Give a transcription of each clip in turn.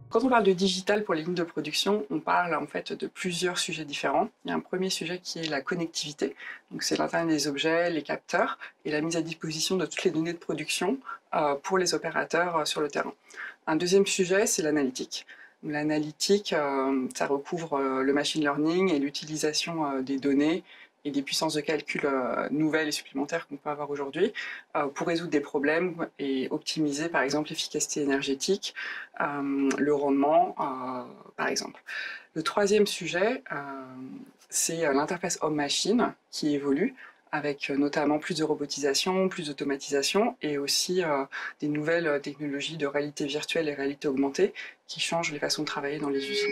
Quand on parle de digital pour les lignes de production, on parle en fait de plusieurs sujets différents. Il y a un premier sujet qui est la connectivité, donc c'est l'Internet des objets, les capteurs et la mise à disposition de toutes les données de production pour les opérateurs sur le terrain. Un deuxième sujet, c'est l'analytique. L'analytique, ça recouvre le machine learning et l'utilisation des données et des puissances de calcul nouvelles et supplémentaires qu'on peut avoir aujourd'hui pour résoudre des problèmes et optimiser par exemple l'efficacité énergétique, le rendement par exemple. Le troisième sujet, c'est l'interface homme-machine qui évolue avec notamment plus de robotisation, plus d'automatisation et aussi des nouvelles technologies de réalité virtuelle et réalité augmentée qui changent les façons de travailler dans les usines.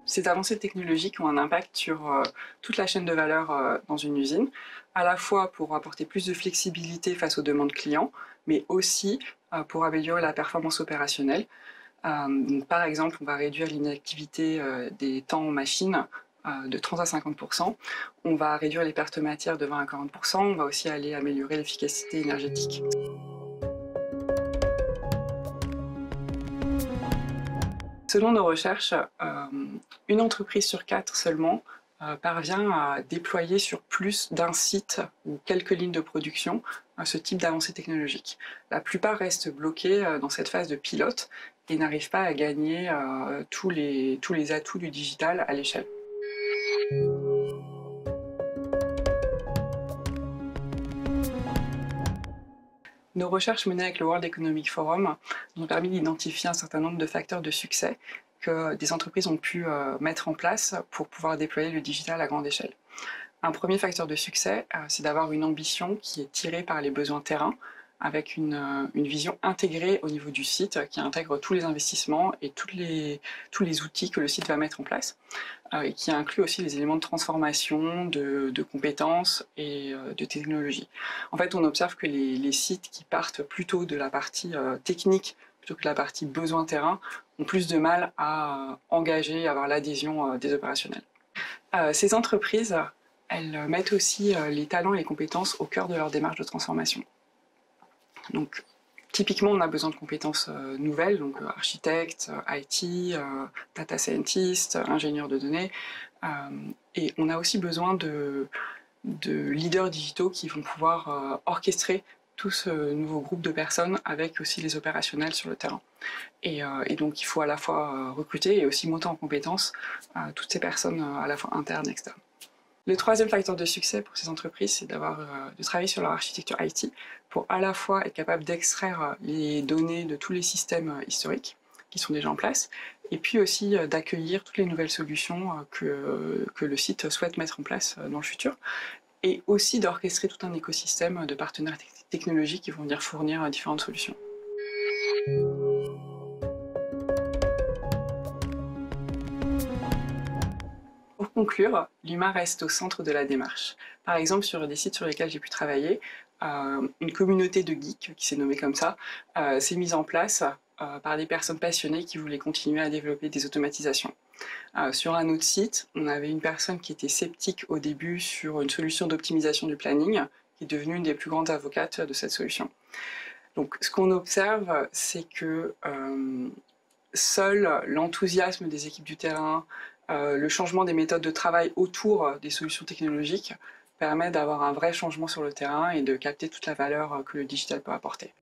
Ces avancées technologiques ont un impact sur toute la chaîne de valeur dans une usine, à la fois pour apporter plus de flexibilité face aux demandes clients, mais aussi pour améliorer la performance opérationnelle. Donc, par exemple, on va réduire l'inactivité des temps en machine de 30 à 50%. On va réduire les pertes matières de 20 à 40%. On va aussi aller améliorer l'efficacité énergétique. Selon nos recherches, une entreprise sur 4 seulement parvient à déployer sur plus d'un site ou quelques lignes de production ce type d'avancée technologique. La plupart restent bloqués dans cette phase de pilote et n'arrivent pas à gagner tous les atouts du digital à l'échelle. Nos recherches menées avec le World Economic Forum nous ont permis d'identifier un certain nombre de facteurs de succès que des entreprises ont pu mettre en place pour pouvoir déployer le digital à grande échelle. Un premier facteur de succès, c'est d'avoir une ambition qui est tirée par les besoins terrain, avec une vision intégrée au niveau du site, qui intègre tous les investissements et tous les outils que le site va mettre en place, et qui inclut aussi les éléments de transformation, de compétences et de technologie. En fait, on observe que les sites qui partent plutôt de la partie technique plutôt que la partie besoin terrain ont plus de mal à engager, à avoir l'adhésion des opérationnels. Ces entreprises, elles mettent aussi les talents et les compétences au cœur de leur démarche de transformation. Donc, typiquement, on a besoin de compétences nouvelles, donc architecte, IT, data scientist, ingénieur de données, et on a aussi besoin de leaders digitaux qui vont pouvoir orchestrer tout ce nouveau groupe de personnes avec aussi les opérationnels sur le terrain. Et donc il faut à la fois recruter et aussi monter en compétences toutes ces personnes à la fois internes et externes. Le troisième facteur de succès pour ces entreprises, c'est de travailler sur leur architecture IT pour à la fois être capable d'extraire les données de tous les systèmes historiques qui sont déjà en place, et puis aussi d'accueillir toutes les nouvelles solutions que le site souhaite mettre en place dans le futur, et aussi d'orchestrer tout un écosystème de partenaires technologiques qui vont venir fournir différentes solutions. Pour conclure, l'humain reste au centre de la démarche. Par exemple, sur des sites sur lesquels j'ai pu travailler, une communauté de geeks, qui s'est nommée comme ça, s'est mise en place par des personnes passionnées qui voulaient continuer à développer des automatisations. Sur un autre site, on avait une personne qui était sceptique au début sur une solution d'optimisation du planning, qui est devenue une des plus grandes avocates de cette solution. Donc ce qu'on observe, c'est que seul l'enthousiasme des équipes du terrain, le changement des méthodes de travail autour des solutions technologiques permet d'avoir un vrai changement sur le terrain et de capter toute la valeur que le digital peut apporter.